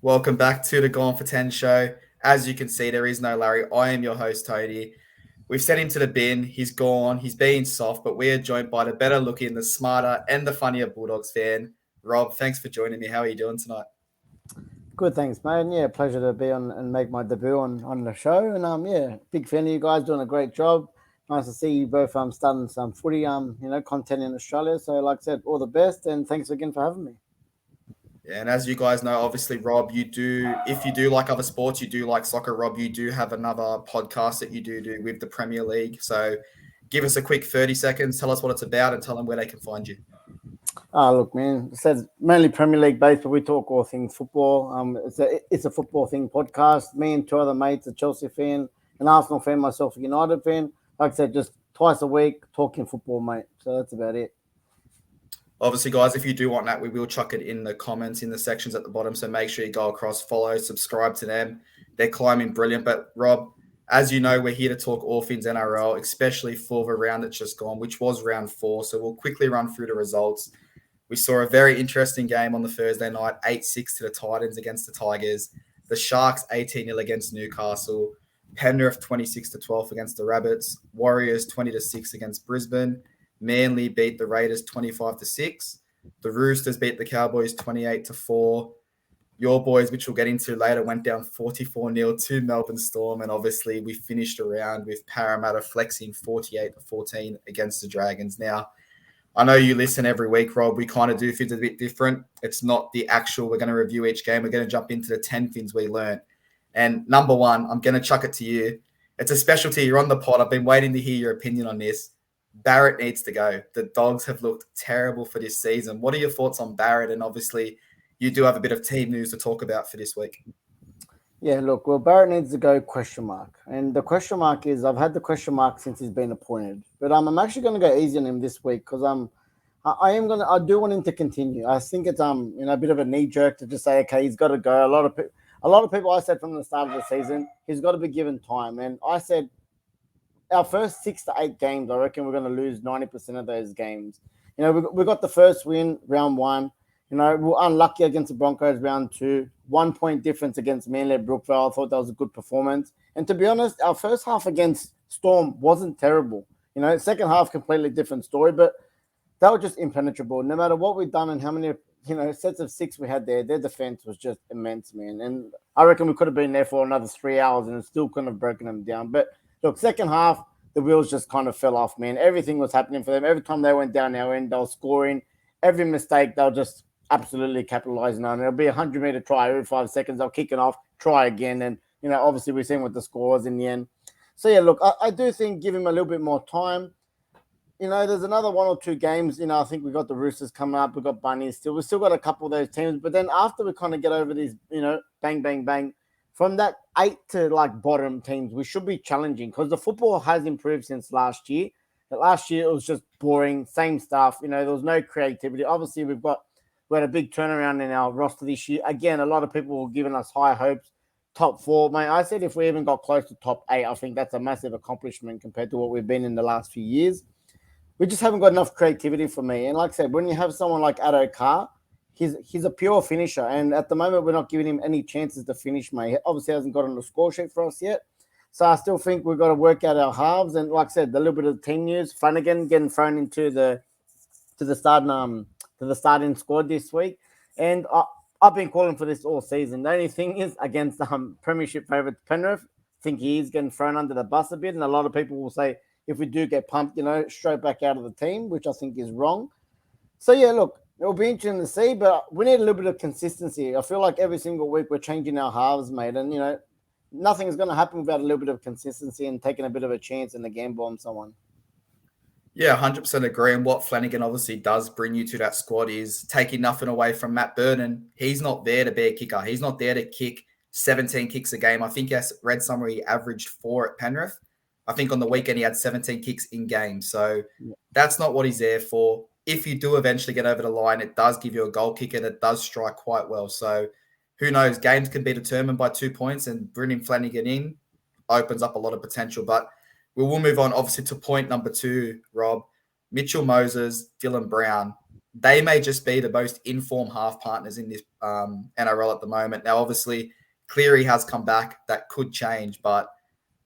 Welcome back to the Gone for 10 show. As you can see, there is no Larry. I am your host, Tony. We've sent him to the bin. He's gone. He's being soft, but we are joined by the better looking, the smarter, and the funnier Bulldogs fan. Rob, thanks for joining me. How are you doing tonight? Good, thanks, mate. And yeah, pleasure to be on and make my debut on the show. And yeah, big fan of you guys, doing a great job. Nice to see you both starting some footy content in Australia. So like I said, all the best and thanks again for having me. Yeah, and as you guys know, obviously, Rob, if you do like other sports, you do like soccer, Rob, you do have another podcast that you do with the Premier League. So give us a quick 30 seconds, tell us what it's about, and tell them where they can find you. Look, man, it says mainly Premier League based, but we talk all things football. It's a football thing podcast. Me and two other mates, a Chelsea fan, an Arsenal fan, myself, a United fan. Like I said, just twice a week talking football, mate. So that's about it. Obviously, guys, if you do want that, we will chuck it in the comments in the sections at the bottom. So make sure you go across, follow, subscribe to them. They're climbing brilliant. But Rob, as you know, we're here to talk all things NRL, especially for the round that's just gone, which was round 4. So we'll quickly run through the results. We saw a very interesting game on the Thursday night, 8-6 to the Titans against the Tigers. The Sharks 18-0 against Newcastle. Penrith 26-12 against the Rabbits. Warriors 20-6 against Brisbane. Manly beat the Raiders 25-6. The Roosters beat the Cowboys 28-4. Your boys, which we'll get into later, went down 44-0 to Melbourne Storm. And obviously, we finished around with Parramatta flexing 48-14 against the Dragons. Now, I know you listen every week, Rob. We kind of do things a bit different. It's not the actual, we're going to review each game. We're going to jump into the 10 things we learned. And number one, I'm going to chuck it to you. It's a specialty. You're on the pod. I've been waiting to hear your opinion on this. Barrett needs to go. The Dogs have looked terrible for this season. What are your thoughts on Barrett? And obviously, you do have a bit of team news to talk about for this week. Yeah, look, well, Barrett needs to go, question mark. And the question mark is, I've had the question mark since he's been appointed. But I'm actually going to go easy on him this week because I do want him to continue. I think it's a bit of a knee jerk to just say, okay, he's got to go. A lot of people, I said from the start of the season, he's got to be given time. And I said, our first 6 to 8 games, I reckon we're going to lose 90% of those games. We got the first win, round 1. We're unlucky against the Broncos, round 2. 1 point difference against Manly at Brookvale. I thought that was a good performance. And to be honest, our first half against Storm wasn't terrible. Second half, completely different story, but they were just impenetrable. No matter what we've done and how many, sets of 6 we had there, their defense was just immense, man. And I reckon we could have been there for another 3 hours and still couldn't have broken them down. But look, second half, the wheels just kind of fell off, man. Everything was happening for them. Every time they went down our end, they were scoring. Every mistake, they were just absolutely capitalizing on it. It'll be a 100-meter try every 5 seconds. They'll kick it off, try again. And, obviously we've seen what the score was in the end. So, yeah, look, I do think give him a little bit more time. There's another 1 or 2 games. I think we got the Roosters coming up. We've got Bunnies still. We've still got a couple of those teams. But then after we kind of get over these, bang, bang, bang, from that 8 to bottom teams, we should be challenging because the football has improved since last year. But last year it was just boring, same stuff. There was no creativity. Obviously, we had a big turnaround in our roster this year. Again, a lot of people were giving us high hopes. Top 4, mate. I said if we even got close to top 8, I think that's a massive accomplishment compared to what we've been in the last few years. We just haven't got enough creativity for me. And like I said, when you have someone like Addo Carr, he's a pure finisher. And at the moment, we're not giving him any chances to finish, mate. He obviously hasn't got on the score sheet for us yet. So I still think we've got to work out our halves. And like I said, a little bit of the team news. Flanagan getting thrown into the starting squad this week. And I've been calling for this all season. The only thing is against premiership favourite Penrith, I think he is getting thrown under the bus a bit. And a lot of people will say, if we do get pumped, straight back out of the team, which I think is wrong. So, yeah, look, it'll be interesting to see, but we need a little bit of consistency. I feel like every single week we're changing our halves, mate. And, nothing is going to happen without a little bit of consistency and taking a bit of a chance in the gamble on someone. Yeah, 100% agree. And what Flanagan obviously does bring you to that squad is taking nothing away from Matt Burton. He's not there to be a kicker. He's not there to kick 17 kicks a game. I think I read somewhere he averaged 4 at Penrith. I think on the weekend he had 17 kicks in game. So that's not what he's there for. If you do eventually get over the line, it does give you a goal kicker that does strike quite well. So who knows? Games can be determined by 2 points, and bringing Flanagan in opens up a lot of potential. But we will move on, obviously, to point number 2, Rob. Mitchell Moses, Dylan Brown. they may just be the most informed half partners in this NRL at the moment. Now, obviously, Cleary has come back. That could change, but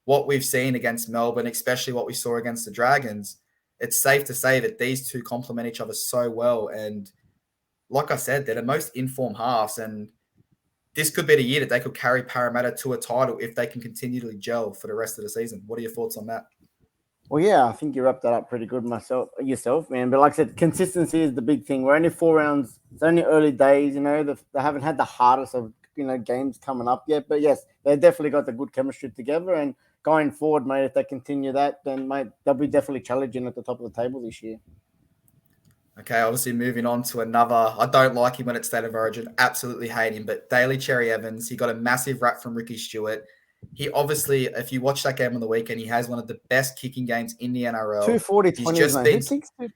what we've seen against Melbourne, especially what we saw against the Dragons, it's safe to say that these two complement each other so well. And like I said, they're the most informed halves, and this could be the year that they could carry Parramatta to a title if they can continually gel for the rest of the season. What are your thoughts on that? Well, yeah, I think you wrapped that up pretty good yourself, man. But like I said, consistency is the big thing. We're only 4 rounds. It's only early days, They haven't had the hardest of games coming up yet. But yes, they definitely got the good chemistry together. And going forward, mate, if they continue that, then mate, they'll be definitely challenging at the top of the table this year. Okay, obviously moving on to another. I don't like him when it's State of Origin. Absolutely hate him. But Daly Cherry Evans, he got a massive rap from Ricky Stewart. He obviously, if you watch that game on the weekend, he has one of the best kicking games in the NRL. 240 20s, mate.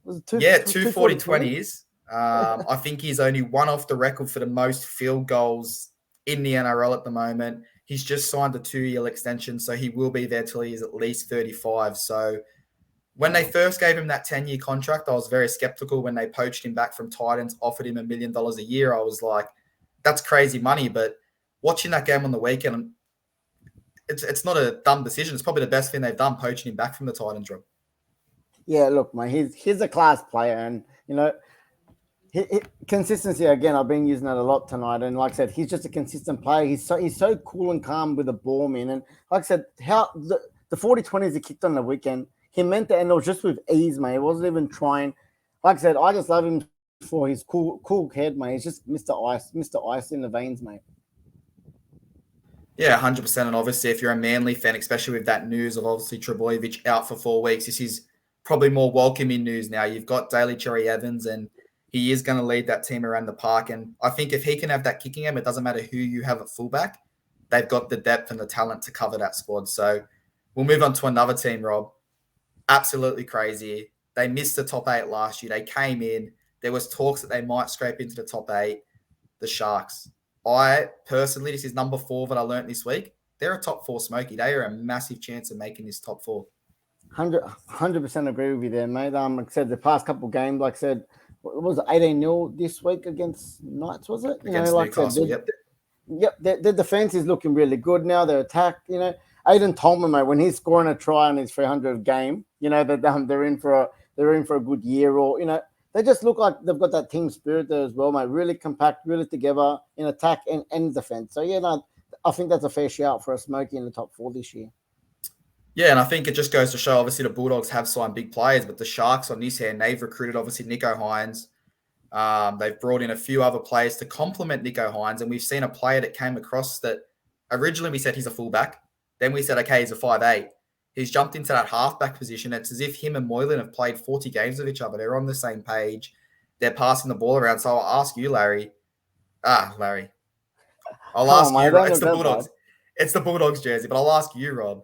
Was it 240 20s. I think he's only one off the record for the most field goals in the NRL at the moment. He's just signed a 2-year extension, so he will be there till he is at least 35. So when they first gave him that 10-year contract, I was very skeptical when they poached him back from Titans, offered him $1 million a year. I was like, that's crazy money. But watching that game on the weekend, it's not a dumb decision. It's probably the best thing they've done, poaching him back from the Titans, Rob. Yeah, look, mate, he's a class player, and consistency again. I've been using that a lot tonight, and like I said, he's just a consistent player. He's so cool and calm with the ball, man. And like I said, how the 40-20s he kicked on the weekend, he meant that, and it was just with ease, mate. He wasn't even trying. Like I said, I just love him for his cool head, mate. He's just Mr. Ice in the veins, mate. Yeah, 100%. And obviously, if you're a Manly fan, especially with that news of obviously Trbojevic out for 4 weeks, this is probably more welcoming news now. You've got Daly Cherry Evans, and he is going to lead that team around the park. And I think if he can have that kicking game, it doesn't matter who you have at fullback. They've got the depth and the talent to cover that squad. So we'll move on to another team, Rob. Absolutely crazy. They missed the top 8 last year. They came in. There was talks that they might scrape into the top 8. The Sharks. I personally, this is number 4 that I learned this week. They're a top 4 smoky. They are a massive chance of making this top 4. 100% agree with you there, mate. Like I said, the past couple of games, like I said, what was it, 18-0 this week against Knights, was it? Against Newcastle, yep. Yep, their defense is looking really good now. Their attack, Aiden Tolman, mate, when he's scoring a try in his 300th game, that they're in for a good year, or they just look like they've got that team spirit there as well, mate. Really compact, really together in attack and defense. So I think that's a fair shout for a smoky in the top 4 this year. Yeah, and I think it just goes to show, obviously, the Bulldogs have signed big players, but the Sharks, on this hand, they've recruited, obviously, Nico Hines. They've brought in a few other players to complement Nico Hines, and we've seen a player that came across that originally we said he's a fullback. Then we said, okay, he's a 5'8". He's jumped into that halfback position. It's as if him and Moylan have played 40 games with each other. They're on the same page. They're passing the ball around. So I'll ask you, Larry. Larry. I'll ask you. It's the Bulldogs. It's the Bulldogs jersey, but I'll ask you, Rob.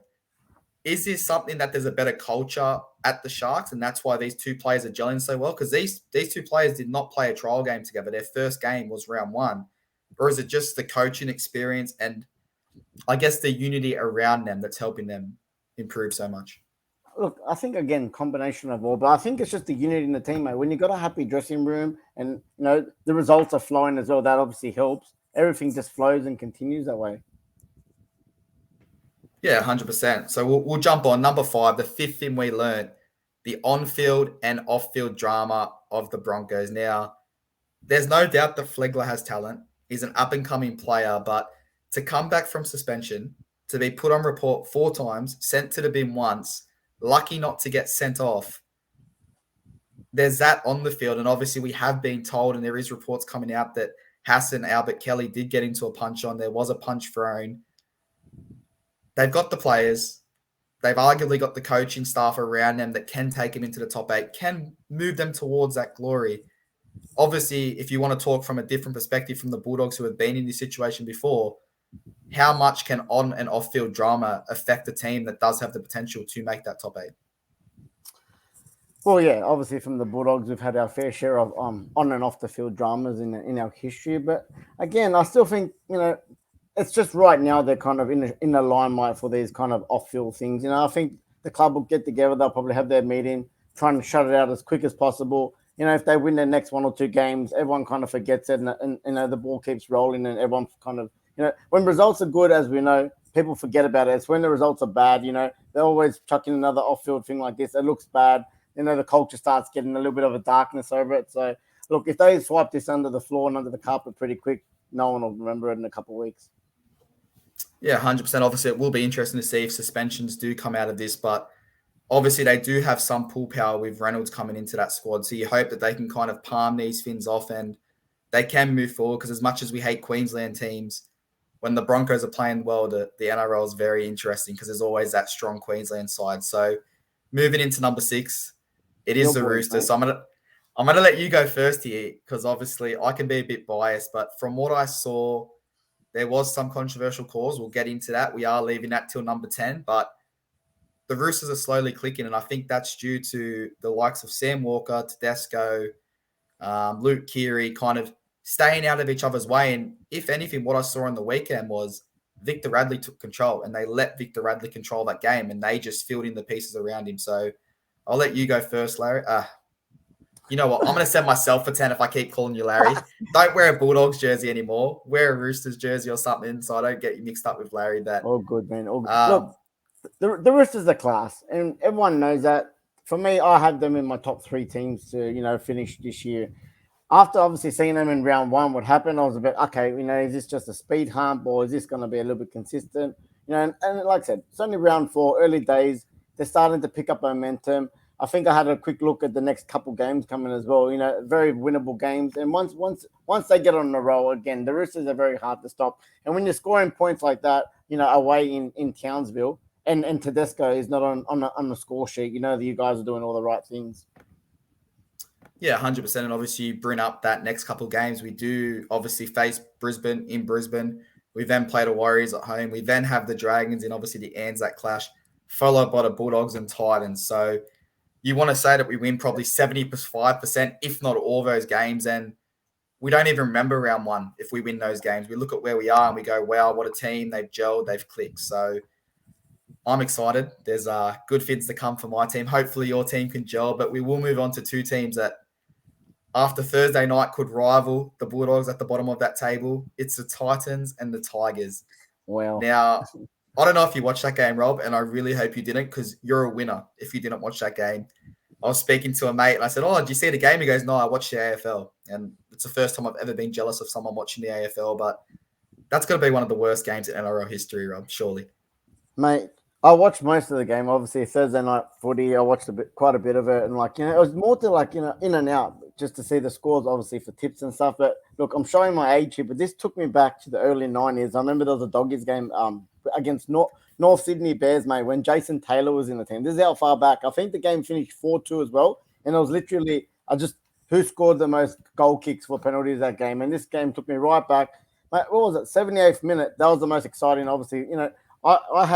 Is this something that there's a better culture at the Sharks, and that's why these two players are gelling so well? Because these two players did not play a trial game together. Their first game was round 1. Or is it just the coaching experience and, I guess, the unity around them that's helping them improve so much? Look, I think, again, combination of all, but I think it's just the unity in the team, mate. When you've got a happy dressing room and, the results are flowing as well, that obviously helps. Everything just flows and continues that way. Yeah, 100%. So we'll jump on number 5, the 5th thing we learned, the on-field and off-field drama of the Broncos. Now, there's no doubt that Flegler has talent. He's an up-and-coming player, but to come back from suspension, to be put on report 4 times, sent to the bin once, lucky not to get sent off, there's that on the field. And obviously we have been told, and there is reports coming out that Hassan Albert Kelly did get into a punch on. There was a punch thrown. They've got the players. They've arguably got the coaching staff around them that can take them into the top 8, can move them towards that glory. Obviously, if you want to talk from a different perspective from the Bulldogs who have been in this situation before, how much can on and off-field drama affect a team that does have the potential to make that top 8? Well, yeah, obviously from the Bulldogs, we've had our fair share of on and off the field dramas in our history. But again, I still think, it's just right now they're kind of in the limelight for these kind of off-field things. I think the club will get together. They'll probably have their meeting, trying to shut it out as quick as possible, if they win their next 1 or 2 games, everyone kind of forgets it, and the ball keeps rolling, and everyone kind of, when results are good, as we know, people forget about it. It's when the results are bad, they're always chucking another off-field thing like this. It looks bad. The culture starts getting a little bit of a darkness over it. So, look, if they swipe this under the floor and under the carpet pretty quick, no one will remember it in a couple of weeks. Yeah, 100%. Obviously, it will be interesting to see if suspensions do come out of this, but obviously they do have some pull power with Reynolds coming into that squad. So you hope that they can kind of palm these Finns off and they can move forward, because as much as we hate Queensland teams, when the Broncos are playing well, the NRL is very interesting because there's always that strong Queensland side. So moving into number 6, it is the Roosters. Mate. So I'm gonna let you go first here, because obviously I can be a bit biased, but from what I saw, there was some controversial calls. We'll get into that. We are leaving that till number 10, but the Roosters are slowly clicking, and I think that's due to the likes of Sam Walker, Tedesco, Luke Keary kind of staying out of each other's way. And if anything, what I saw on the weekend was Victor Radley took control, and they let Victor Radley control that game, and they just filled in the pieces around him. So I'll let you go first, Larry. You know what? I'm going to send myself for 10 if I keep calling you Larry. Don't wear a Bulldogs jersey anymore. Wear a Roosters jersey or something so I don't get you mixed up with Larry. That all good, man. All good. Look, the Roosters are class, and everyone knows that. For me, I have them in my top 3 teams to, finish this year. After obviously seeing them in round 1, what happened, I was a bit, okay, is this just a speed hump, or is this going to be a little bit consistent? And like I said, it's only round 4, early days. They're starting to pick up momentum. I think I had a quick look at the next couple games coming as well. Very winnable games. And once they get on the roll again, the Roosters are very hard to stop. And when you're scoring points like that, away in Townsville, and Tedesco is not on the score sheet, that you guys are doing all the right things. Yeah, 100%. And obviously, you bring up that next couple of games. We do obviously face Brisbane in Brisbane. We then play the Warriors at home. We then have the Dragons in obviously the Anzac Clash, followed by the Bulldogs and Titans. So you want to say that we win probably 75%, if not all those games. And we don't even remember round 1 if we win those games. We look at where we are and we go, wow, what a team. They've gelled, they've clicked. So I'm excited. There's good Finns to come for my team. Hopefully your team can gel, but we will move on to 2 teams that after Thursday night could rival the Bulldogs at the bottom of that table. It's the Titans and the Tigers. Wow. Now, I don't know if you watched that game, Rob, and I really hope you didn't, because you're a winner if you didn't watch that game. I was speaking to a mate and I said, oh, did you see the game? He goes, no, I watched the AFL. And it's the first time I've ever been jealous of someone watching the AFL, but that's going to be one of the worst games in NRL history, Rob, surely. Mate, I watched most of the game. Obviously, Thursday night footy, I watched quite a bit of it. And, it was more to, in and out, just to see the scores, obviously, for tips and stuff. But, look, I'm showing my age here, but this took me back to the early 90s. I remember there was a Doggies game against North Sydney Bears, mate, when Jason Taylor was in the team. This is how far back. I think the game finished 4-2 as well. And it was literally, who scored the most goal kicks for penalties that game. And this game took me right back. Mate, what was it? 78th minute. That was the most exciting, obviously. I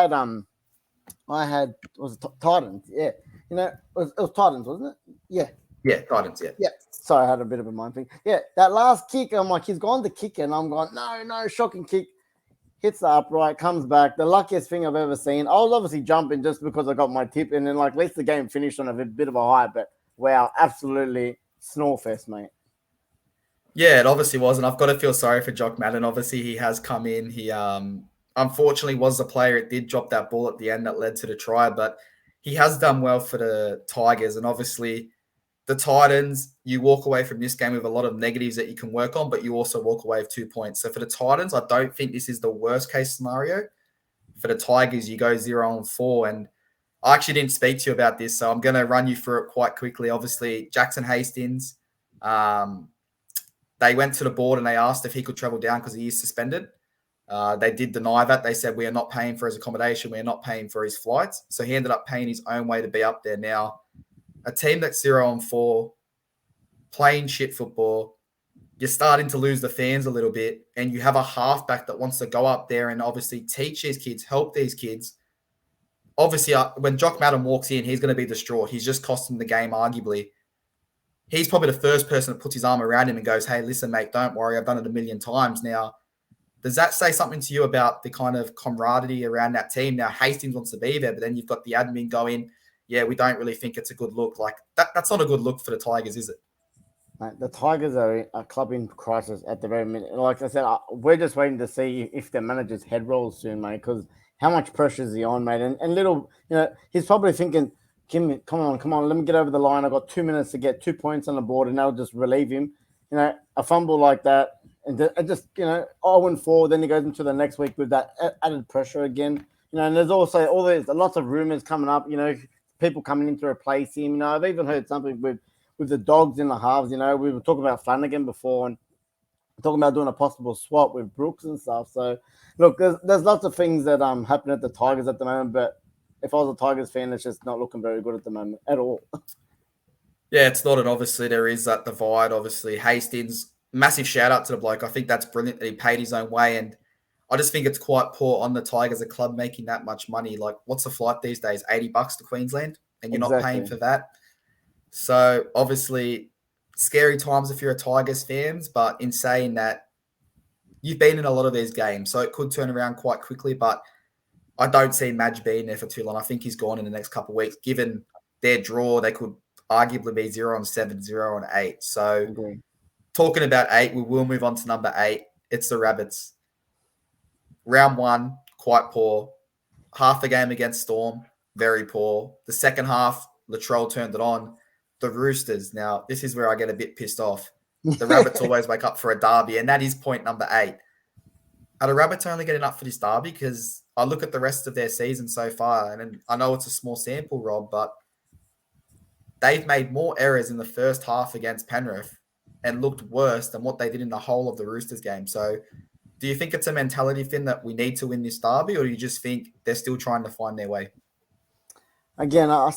had was it Titans, yeah. It was Titans, wasn't it? Yeah. Yeah, Titans, yeah. Yeah. Sorry, I had a bit of a mind thing. Yeah, that last kick, I'm like, he's gone to kick it, and I'm going, no, shocking kick. Hits the upright, comes back. The luckiest thing I've ever seen. I was obviously jumping just because I got my tip, and then at least the game finished on a bit of a high, but wow, absolutely snorefest, mate. Yeah, it obviously was, and I've got to feel sorry for Jock Madden. Obviously, he has come in. He unfortunately was the player. It did drop that ball at the end that led to the try, but he has done well for the Tigers. And obviously, the Titans, you walk away from this game with a lot of negatives that you can work on, but you also walk away with 2 points. So for the Titans, I don't think this is the worst case scenario. For the Tigers, you go 0-4. And I actually didn't speak to you about this, so I'm going to run you through it quite quickly. Obviously, Jackson Hastings, they went to the board and they asked if he could travel down because he is suspended. They did deny that. They said, we are not paying for his accommodation. We are not paying for his flights. So he ended up paying his own way to be up there. Now, a team that's 0-4, playing shit football, you're starting to lose the fans a little bit, and you have a halfback that wants to go up there and obviously teach these kids, help these kids. Obviously, when Jock Madden walks in, he's going to be distraught. He's just cost him the game, arguably. He's probably the first person that puts his arm around him and goes, hey, listen, mate, don't worry. I've done it a million times now. Does that say something to you about the kind of camaraderie around that team? Now, Hastings wants to be there, but then you've got the admin going, yeah, we don't really think it's a good look. Like, that's not a good look for the Tigers, is it? Mate, the Tigers are a club in crisis at the very minute. Like I said, we're just waiting to see if the manager's head rolls soon, mate. Because how much pressure is he on, mate? And little, he's probably thinking, Kim, come on, let me get over the line. I've got 2 minutes to get 2 points on the board, and they'll just relieve him. A fumble like that, and just 0-4. Then he goes into the next week with that added pressure again. And there's also lots of rumors coming up. People coming in to replace him. I've even heard something with the dogs in the halves. We were talking about Flanagan before and talking about doing a possible swap with Brooks and stuff. So, look, there's lots of things that happening at the Tigers at the moment. But if I was a Tigers fan, it's just not looking very good at the moment at all. Yeah, it's not. And obviously, there is that divide. Obviously, Hastings, massive shout out to the bloke. I think that's brilliant that he paid his own way. And I just think it's quite poor on the Tigers, a club making that much money. Like, what's the flight these days? $80 to Queensland? And you're not paying for that. So obviously, scary times if you're a Tigers fans, but in saying that, you've been in a lot of these games, so it could turn around quite quickly. But I don't see Madge being there for too long. I think he's gone in the next couple of weeks. Given their draw, they could arguably be 0-7, 0-8. So talking about 8, we will move on to number 8. It's the Rabbits. Round 1, quite poor. Half the game against Storm, very poor. The second half, Latrell turned it on. The Roosters. Now, this is where I get a bit pissed off. The Rabbits always wake up for a derby, and that is point number 8. Are the Rabbits only getting up for this derby? Because I look at the rest of their season so far, and I know it's a small sample, Rob, but they've made more errors in the first half against Penrith and looked worse than what they did in the whole of the Roosters game. So do you think it's a mentality thing that we need to win this derby, or do you just think they're still trying to find their way? Again, I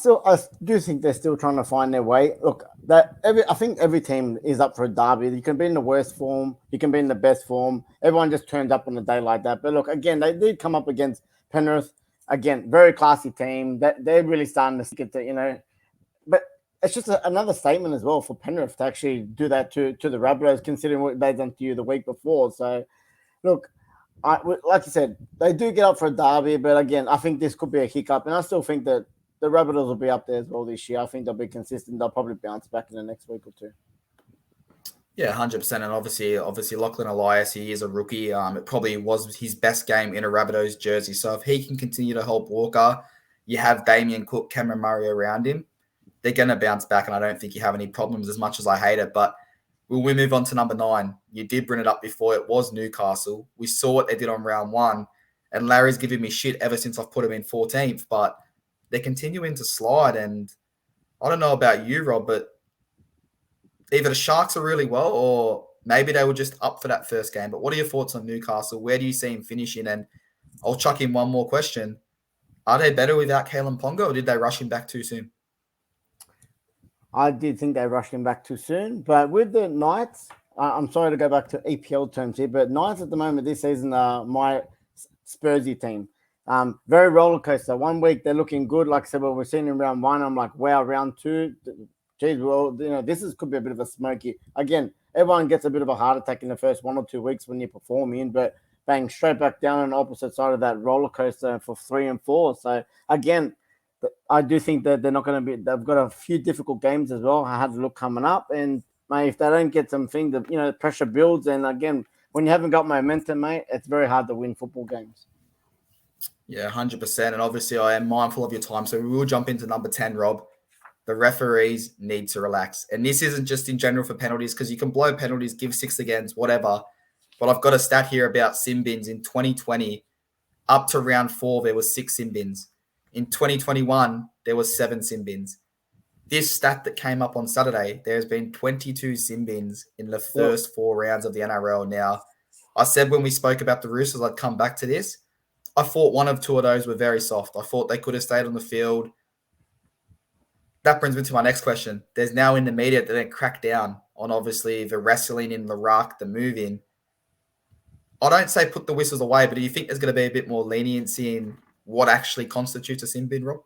do think they're still trying to find their way. Look, I think every team is up for a derby. You can be in the worst form, you can be in the best form. Everyone just turns up on a day like that. But look, again, they did come up against Penrith. Again, very classy team. They're really starting to get to, But it's just another statement as well for Penrith to actually do that to the Rabbitohs, considering what they've done to you the week before. So, look, like you said, they do get up for a derby. But again, I think this could be a hiccup. And I still think that the Rabbitohs will be up there as well this year. I think they'll be consistent. They'll probably bounce back in the next week or two. Yeah, 100%. And obviously, Lachlan Elias, he is a rookie. It probably was his best game in a Rabbitohs jersey. So if he can continue to help Walker, you have Damien Cook, Cameron Murray around him, they're going to bounce back. And I don't think you have any problems as much as I hate it. But will we move on to number 9? You did bring it up before. It was Newcastle. We saw what they did on round 1. And Larry's giving me shit ever since I've put him in 14th. But they're continuing to slide. And I don't know about you, Rob, but either the Sharks are really well or maybe they were just up for that first game. But what are your thoughts on Newcastle? Where do you see him finishing? And I'll chuck in one more question. Are they better without Kalen Ponga, or did they rush him back too soon? I did think they rushed him back too soon. But with the Knights, I'm sorry to go back to EPL terms here, but Knights at the moment this season are my Spursy team. Very roller coaster. 1 week they're looking good. Like I said, what we're seeing in round 1, I'm like, wow, round 2, geez, well, this could be a bit of a smoky. Again, everyone gets a bit of a heart attack in the first 1 or 2 weeks when you're performing, but bang, straight back down on the opposite side of that roller coaster for 3 and 4. So again, I do think that they're not going to be. They've got a few difficult games as well. I had to look coming up, and mate, if they don't get something, the pressure builds. And again, when you haven't got momentum, mate, it's very hard to win football games. Yeah, 100%. And obviously, I am mindful of your time, so we will jump into number 10, Rob. The referees need to relax. And this isn't just in general for penalties, because you can blow penalties, give 6 against, whatever. But I've got a stat here about sin bins. In 2020, up to round 4, there was 6 sin bins. In 2021, there was 7 sin bins. This stat that came up on Saturday, there's been 22 sin bins in the first 4 rounds of the NRL. Now, I said when we spoke about the Roosters, I'd come back to this. I thought 1 of 2 of those were very soft. I thought they could have stayed on the field. That brings me to my next question. There's now in the media that they crack down on obviously the wrestling in the ruck, the moving. I don't say put the whistles away, but do you think there's going to be a bit more leniency in what actually constitutes a sin bin, Rob?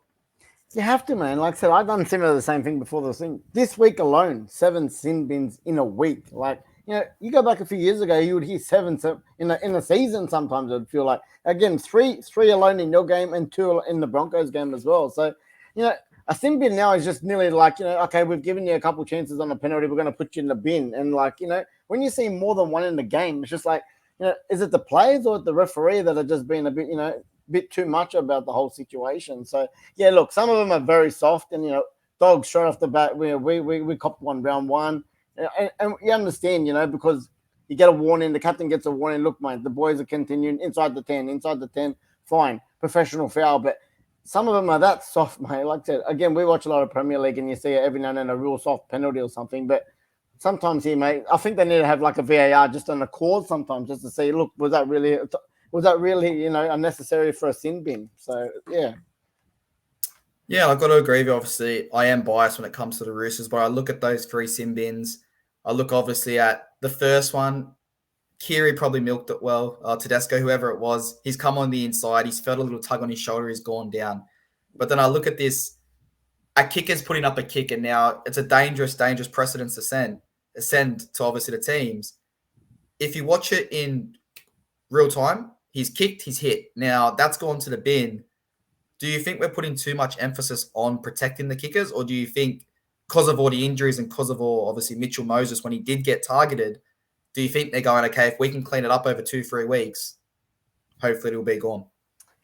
You have to, man. Like I said, I've done similar to the same thing before this thing. This week alone, 7 sin bins in a week. Like, you go back a few years ago, you would hear 7 in a season. Sometimes it would feel like, again, three alone in your game and 2 in the Broncos game as well. So, a sin bin now is just nearly like, okay, we've given you a couple chances on a penalty, we're going to put you in the bin. And like, when you see more than one in the game, it's just like, is it the players or the referee that are just being a bit too much about the whole situation? So yeah, look, some of them are very soft, and dogs straight off the bat. We copped one round one, and you understand, because you get a warning, the captain gets a warning. Look, mate, the boys are continuing inside the 10, fine, professional foul, but some of them are that soft, mate. Like I said, again, we watch a lot of Premier League, and you see every now and then a real soft penalty or something. But sometimes here, mate, I think they need to have like a VAR just on the call sometimes, just to see, look, was that really, unnecessary for a sin bin? So yeah. Yeah, I've got to agree with you. Obviously, I am biased when it comes to the Roosters, but I look at those 3 sin bins. I look obviously at the first one. Kiri probably milked it well. Tedesco, whoever it was, he's come on the inside. He's felt a little tug on his shoulder. He's gone down. But then I look at this. A kicker's putting up a kick, and now it's a dangerous precedence to send to obviously the teams. If you watch it in real time, he's kicked, he's hit. Now that's gone to the bin. Do you think we're putting too much emphasis on protecting the kickers, or do you think because of all the injuries and because of all, obviously, Mitchell Moses, when he did get targeted, do you think they're going, okay, if we can clean it up over 2-3 weeks, hopefully it'll be gone?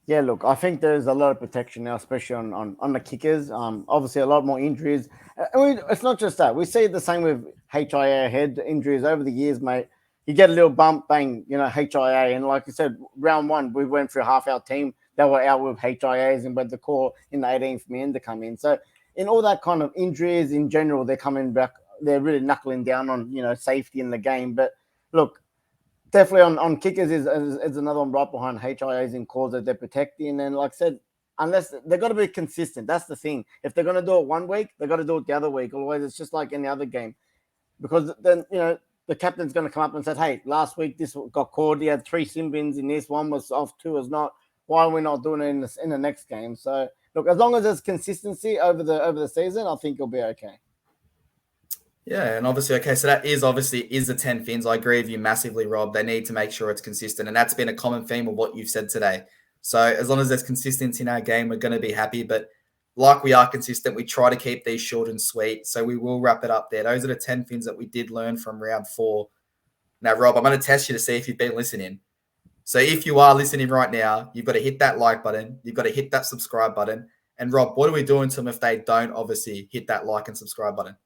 Yeah, look, I think there's a lot of protection now, especially on the kickers. Obviously, a lot more injuries. It's not just that. We see the same with HIA head injuries over the years, mate. You get a little bump, bang, HIA. And like you said, round one, we went through half our team that were out with HIAs and went the call in the 18th man to come in. So in all that kind of injuries in general, they're coming back. They're really knuckling down on, safety in the game. But look, definitely on kickers is another one right behind HIAs and calls that they're protecting. And like I said, unless they've got to be consistent. That's the thing. If they're going to do it one week, they've got to do it the other week. Otherwise, it's just like any other game. Because then, the captain's going to come up and say, hey, last week this got called. He had 3 sin bins in this. One was off, 2 was not. Why are we not doing it in the next game? So, look, as long as there's consistency over the season, I think it'll be okay. Yeah, and obviously, okay, so that is the 10 fins. I agree with you massively, Rob. They need to make sure it's consistent, and that's been a common theme of what you've said today. So as long as there's consistency in our game, we're going to be happy. But like we are consistent, we try to keep these short and sweet. So we will wrap it up there. Those are the 10 fins that we did learn from round 4. Now, Rob, I'm going to test you to see if you've been listening. So if you are listening right now, you've got to hit that like button. You've got to hit that subscribe button. And Rob, what are we doing to them if they don't obviously hit that like and subscribe button?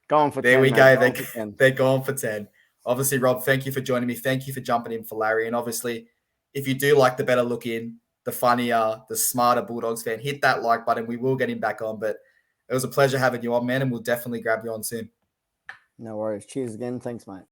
Going for there 10. We mate. go. They're going for 10. Obviously, Rob, thank you for joining me. Thank you for jumping in for Larry. And obviously, if you do like the better looking, the funnier, the smarter Bulldogs fan, hit that like button. We will get him back on. But it was a pleasure having you on, man. And we'll definitely grab you on soon. No worries. Cheers again. Thanks, mate.